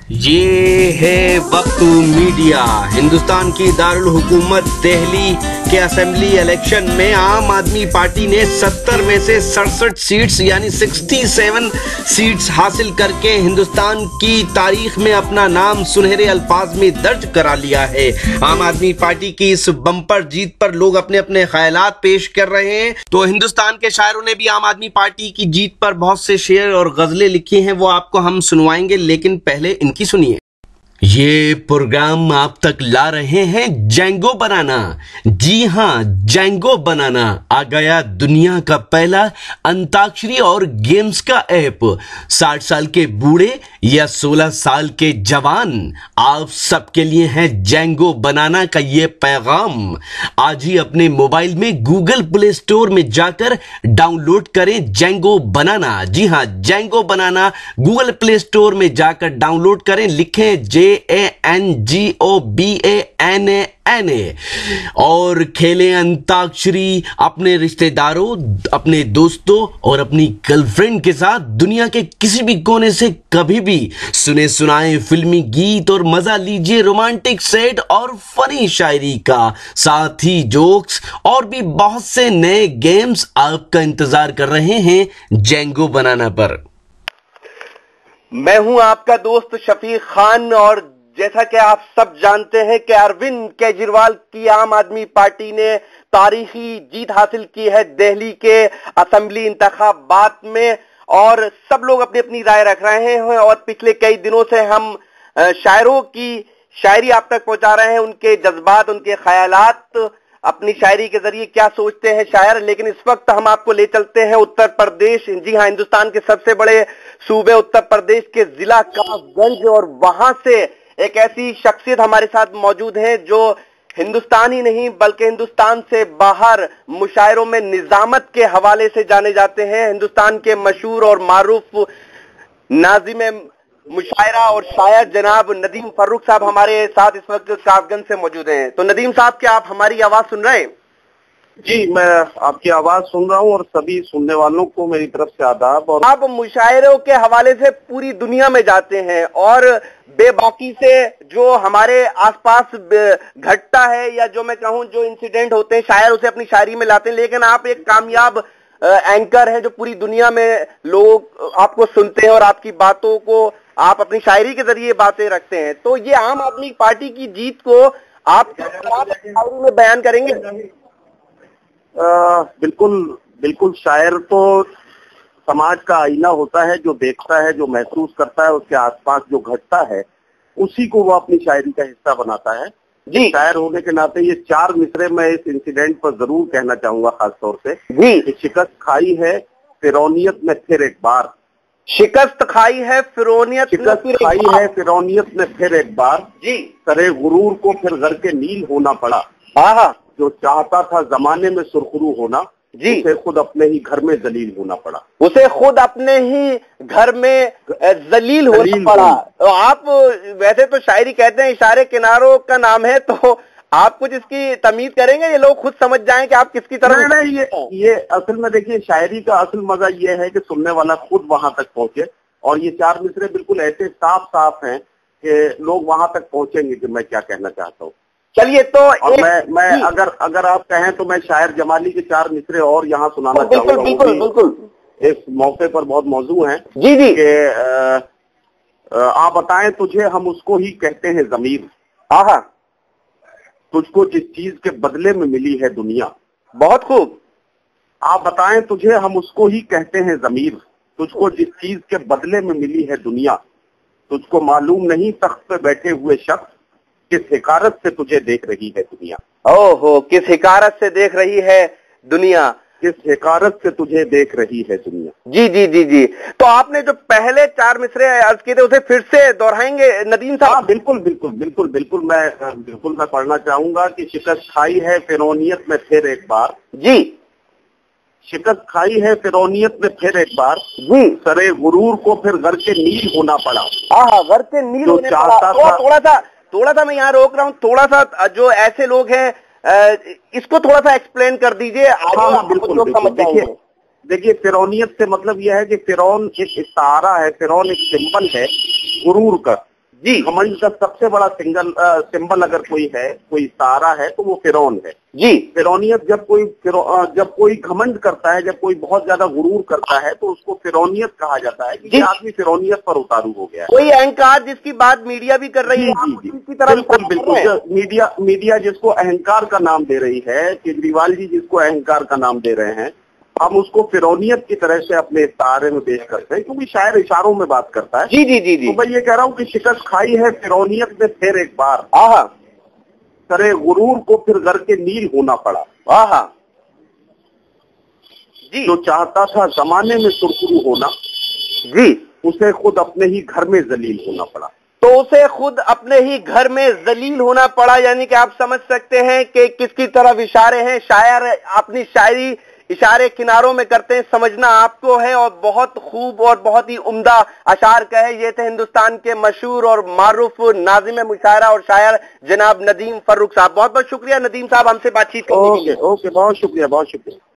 ये है वक्त मीडिया। हिंदुस्तान की दारुल हुकूमत दिल्ली के असेंबली इलेक्शन में आम आदमी पार्टी ने 70 में से 67 सीट्स यानी 67 सीट्स हासिल करके हिंदुस्तान की तारीख में अपना नाम सुनहरे अल्फाज में दर्ज करा लिया है। आम आदमी पार्टी की इस बम्पर जीत पर लोग अपने अपने ख्यालात पेश कर रहे हैं। तो हिंदुस्तान के शायरों ने भी आम आदमी पार्टी की जीत पर बहुत से शेर और गजलें लिखी हैं, वो आपको हम सुनवाएंगे, लेकिन पहले इनकी सुनिए। ये प्रोग्राम आप तक ला रहे हैं जेंगो बनाना। जी हां, जेंगो बनाना आ गया दुनिया का पहला अंताक्षरी और गेम्स का ऐप। 60 साल के बूढ़े या 16 साल के जवान, आप सबके लिए है जेंगो बनाना का ये पैगाम। आज ही अपने मोबाइल में गूगल प्ले स्टोर में जाकर डाउनलोड करें जेंगो बनाना। जी हां, जेंगो बनाना गूगल प्ले स्टोर में जाकर डाउनलोड करें, लिखें JANGOBANANA और खेलें अंताक्षरी अपने रिश्तेदारों, अपने दोस्तों और अपनी गर्लफ्रेंड के साथ दुनिया के किसी भी कोने से कभी भी। सुने सुनाए फिल्मी गीत और मजा लीजिए रोमांटिक सेट और फनी शायरी का, साथ ही जोक्स और भी बहुत से नए गेम्स आपका इंतजार कर रहे हैं जेंगो बनाना पर। मैं हूं आपका दोस्त शफीक खान और जैसा कि आप सब जानते हैं कि अरविंद केजरीवाल की आम आदमी पार्टी ने तारीखी जीत हासिल की है दिल्ली के असेंबली इंतखाबात में, और सब लोग अपनी अपनी राय रख रहे हैं। और पिछले कई दिनों से हम शायरों की शायरी आप तक पहुंचा रहे हैं, उनके जज्बात, उनके ख्यालात, अपनी शायरी के जरिए क्या सोचते हैं शायर। लेकिन इस वक्त हम आपको ले चलते हैं उत्तर प्रदेश, जी हां, हिंदुस्तान के सबसे बड़े सूबे उत्तर प्रदेश के जिला कासगंज, और वहां से एक ऐसी शख्सियत हमारे साथ मौजूद है जो हिंदुस्तान ही नहीं बल्कि हिंदुस्तान से बाहर मुशायरों में निजामत के हवाले से जाने जाते हैं। हिंदुस्तान के मशहूर और मारूफ नाज़िम मुशायरा और शायर जनाब नदीम फर्रुख साहब हमारे साथ इस वक्त कासगंज से मौजूद हैं। तो नदीम साहब, क्या आप हमारी आवाज सुन रहे हैं? जी, मैं आपकी आवाज सुन रहा हूं और सभी सुनने वालों को मेरी तरफ से आदाब। और आप मुशायरों के हवाले से पूरी दुनिया में जाते हैं और बेबाकी से जो हमारे आसपास घटता है या जो मैं कहूं जो इंसिडेंट होते हैं शायर उसे अपनी शायरी में लाते हैं। लेकिन आप एक कामयाब एंकर हैं जो पूरी दुनिया में लोग आपको सुनते हैं और आपकी बातों को आप अपनी शायरी के जरिए बातें रखते हैं। तो ये आम आदमी पार्टी की जीत को आप शायरी में बयान करेंगे? बिल्कुल शायर तो समाज का आईना होता है, जो देखता है, जो महसूस करता है, उसके आसपास जो घटता है उसी को वो अपनी शायरी का हिस्सा बनाता है। जी, शायर होने के नाते ये 4 मिसरे मैं इस इंसिडेंट पर जरूर कहना चाहूंगा खास तौर से। जी, शिकस्त खाई है फिरौनियत में फिर एक बार, शिकस्त खाई है फिरौनियत में फिर एक बार। जी, सरे गुरूर को फिर घर के नील होना पड़ा। हाँ, जो चाहता था जमाने में सुरखरू होना, जी, उसे खुद अपने ही घर में जलील होना पड़ा। उसे खुद अपने ही घर में जलील होना पड़ा। तो आप वैसे तो शायरी कहते हैं इशारे किनारों का नाम है, तो आप कुछ इसकी तमीज करेंगे, ये लोग खुद समझ जाएं कि आप किसकी तरफ? नहीं, ये असल में देखिए, शायरी का असल मजा ये है कि सुनने वाला खुद वहां तक पहुंचे, और ये 4 मिसरे बिल्कुल ऐसे साफ साफ हैं कि लोग वहां तक पहुंचेंगे कि मैं क्या कहना चाहता हूँ। चलिए, तो और मैं अगर आप कहें तो मैं शायर जमाली के 4 मिसरे और यहाँ सुनाना चाहूंगा। बिल्कुल इस मौके पर बहुत मौजू हैं। जी जी, आप बताएं तुझे हम उसको ही कहते हैं जमीर। हाँ, तुझको जिस चीज के बदले में मिली है दुनिया। बहुत खूब। आप बताएं तुझे हम उसको ही कहते हैं जमीर। तुझको जिस चीज के बदले में मिली है दुनिया। तुझको मालूम नहीं तख्त पे बैठे हुए शख्स किस हिकारत से तुझे देख रही है दुनिया। ओहो, किस हिकारत से देख रही है दुनिया, किस हिकारत से तुझे देख रही है दुनिया। जी जी जी जी। तो आपने जो पहले 4 मिसरे अर्ज किए थे उसे फिर से दोहराएंगे नदीम साहब? बिल्कुल मैं पढ़ना चाहूंगा कि शिकस्त खाई है फिरौनियत में फिर एक बार। जी, शिकस्त खाई है फिरौनियत में फिर एक बार। जी, सरे गुरूर को फिर घर के नील होना पड़ा। हाँ, घर के नील होने पड़ा। थोड़ा सा मैं यहाँ रोक रहा हूँ, थोड़ा सा जो ऐसे लोग हैं इसको थोड़ा सा एक्सप्लेन कर दीजिए। हाँ, बिल्कुल। देखिए, फिरौनियत से मतलब यह है कि फिरौन एक इशारा है, फिरौन एक सिंबल है गुरूर का। जी। घमंड का सबसे बड़ा सिंबल अगर कोई है, कोई तारा है, तो वो फिरौन है जी। फिरौनियत जब कोई घमंड करता है, जब कोई बहुत ज्यादा गुरूर करता है, तो उसको फिरौनियत कहा जाता है कि ये आदमी फिरौनियत पर उतारू हो गया है। कोई अहंकार जिसकी बात मीडिया भी कर रही है, जी, बिल्कुल। मीडिया जिसको अहंकार का नाम दे रही है, केजरीवाल जी जिसको अहंकार का नाम दे रहे हैं, हम उसको फिरौनियत की तरह से अपने इशारे में पेश करते हैं, क्योंकि शायर इशारों में बात करता है। जी जी जी जी। तो मैं ये कह रहा हूँ कि शिकस्त खाई है फिरौनियत में फिर एक बार, आहा, करे गुरूर को फिर घर के नील होना पड़ा। आहा जी। जो चाहता था जमाने में सुरखरू होना, जी, उसे खुद अपने ही घर में जलील होना पड़ा। तो उसे खुद अपने ही घर में जलील होना पड़ा। यानी कि आप समझ सकते हैं कि किसकी तरफ इशारे हैं। शायर अपनी शायरी इशारे किनारों में करते हैं, समझना आपको है। और बहुत खूब और बहुत ही उम्दा अशार कहे। ये थे हिंदुस्तान के मशहूर और मारूफ नाज़िम मुशायरा और शायर जनाब नदीम फर्रुख साहब। बहुत बहुत शुक्रिया नदीम साहब हमसे बातचीत करने के लिए। ओके, बहुत शुक्रिया, बहुत शुक्रिया।